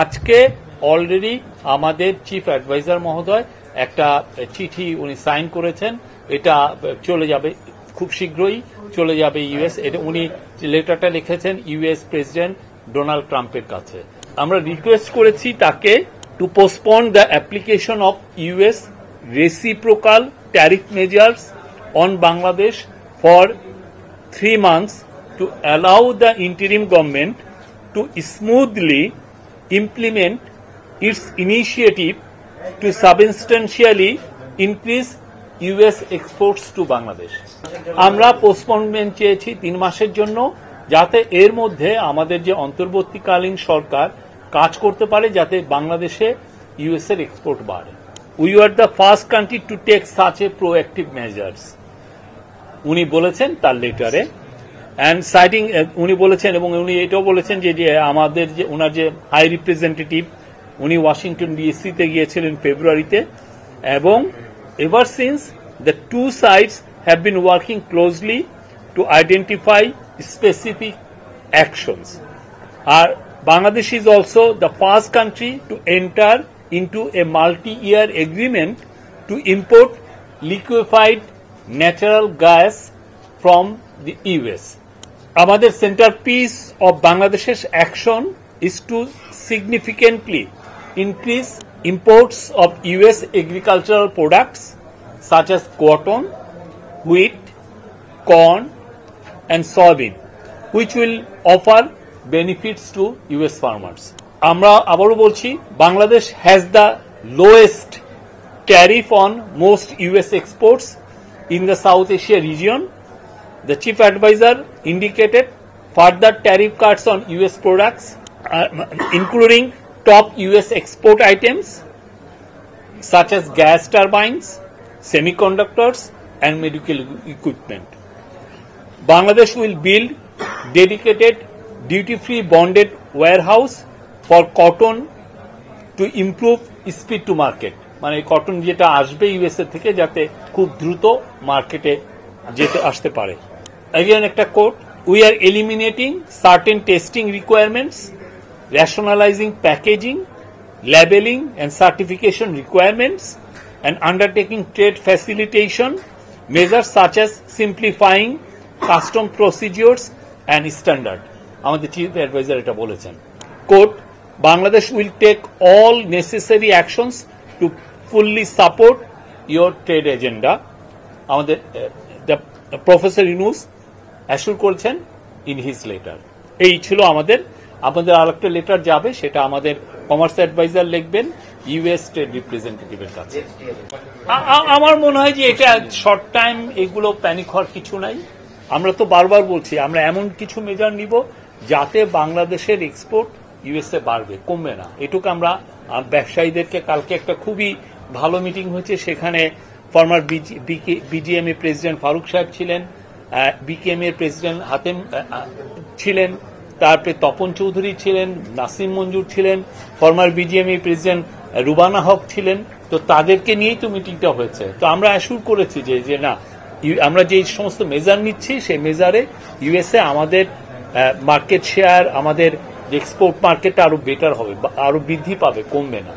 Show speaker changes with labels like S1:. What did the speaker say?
S1: আজকে অলরেডি আমাদের chief adviser মহোদয় একটা চিঠি উনি সাইন করেছেন, এটা চলে যাবে খুব শীঘ্রই চলে যাবে ইউএস। এটা উনি লেটারটা লিখেছেন ইউএস প্রেসিডেন্ট ডোনাল্ড ট্রাম্পের কাছে। আমরা রিকোয়েস্ট করেছি তাকে to postpone the application of US reciprocal tariff measures on Bangladesh for 3 months to allow the interim government to smoothly implement its initiative to substantially increase US exports to Bangladesh. আমরা পোস্টপোনমেন্ট চেয়েছি 3 মাসের জন্য, যাতে এর মধ্যে আমাদের যে অন্তর্বর্তীকালীন সরকার কাজ করতে পারে যাতে বাংলাদেশে ইউএস এর এক্সপোর্ট বাড়ে। We are the first country to take such a proactive measures উনি বলেছেন তার লেটারে। অ্যান্ড সাইটিং উনি বলেছেন, এবং উনি এটাও বলেছেন যে আমাদের যে ওনার যে হাই রিপ্রেজেন্টেটিভ উনি ওয়াশিংটন ডিসিতে গিয়েছিলেন ফেব্রুয়ারিতে, এবং ever since the two sides have been working closely to identify specific actions. আর Bangladesh is also the first country to enter into a multi-year agreement to import liquefied natural gas from the US. Our centerpiece of Bangladesh's action is to significantly increase imports of US agricultural products such as cotton, wheat, corn and soybean, which will offer benefits to US farmers. আমরা আবারও বলছি, Bangladesh has the lowest tariff on most US exports in the South Asia region. The chief advisor indicated further tariff cuts on US products, including top US export items such as gas turbines, semiconductors, and medical equipment. Bangladesh will build dedicated duty-free bonded warehouse for cotton to improve speed to market. মানে cotton যেটা আসবে USA থেকে যাতে খুব দ্রুত মার্কেটে যেতে আসতে পারে। Again, একটা quote, we are eliminating certain testing requirements, rationalizing packaging, labeling and certification requirements, and undertaking trade facilitation measures such as simplifying custom procedures and standard. আমাদের চিফ অ্যাডভাইজার এটা বলেছেন। Quote, Bangladesh will take all necessary actions to fully support your trade agenda. আমাদের professor Yunus অ্যাসুর করেছেন in his letter. এই ছিল আমাদের আরেকটা letter যাবে, সেটা আমাদের কমার্স অ্যাডভাইজার লিখবেন ইউএস ট্রেড রিপ্রেজেন্টেটিভের কাছে। আমার মনে হয় যে এটা শর্ট টাইম, এগুলো প্যানিক হওয়ার কিছু নাই। আমরা তো বারবার বলছি আমরা এমন কিছু মেজার নিব যাতে বাংলাদেশের এক্সপোর্ট ইউএসএ বাড়বে, কমবে না। এটুকু আমরা ব্যবসায়ীদেরকে, কালকে একটা খুবই ভালো মিটিং হয়েছে, সেখানে ফর্মার বিজিএমএ প্রেসিডেন্ট ফারুক সাহেব ছিলেন, বিকেএম এর প্রেসিডেন্ট হাতেম ছিলেন, তারপরে তপন চৌধুরী ছিলেন, নাসিম মঞ্জুর ছিলেন, ফর্মার বিজিএমএ প্রেসিডেন্ট রুবানা হক ছিলেন। তো তাদেরকে নিয়েই তো মিটিংটা হয়েছে। তো আমরা অ্যাসুর করেছি যে না, আমরা যে সমস্ত মেজার নিচ্ছি সেই মেজারে ইউএসএ আমাদের মার্কেট শেয়ার, আমাদের এক্সপোর্ট মার্কেটটা আরো বেটার হবে, আরো বৃদ্ধি পাবে, কমবে না।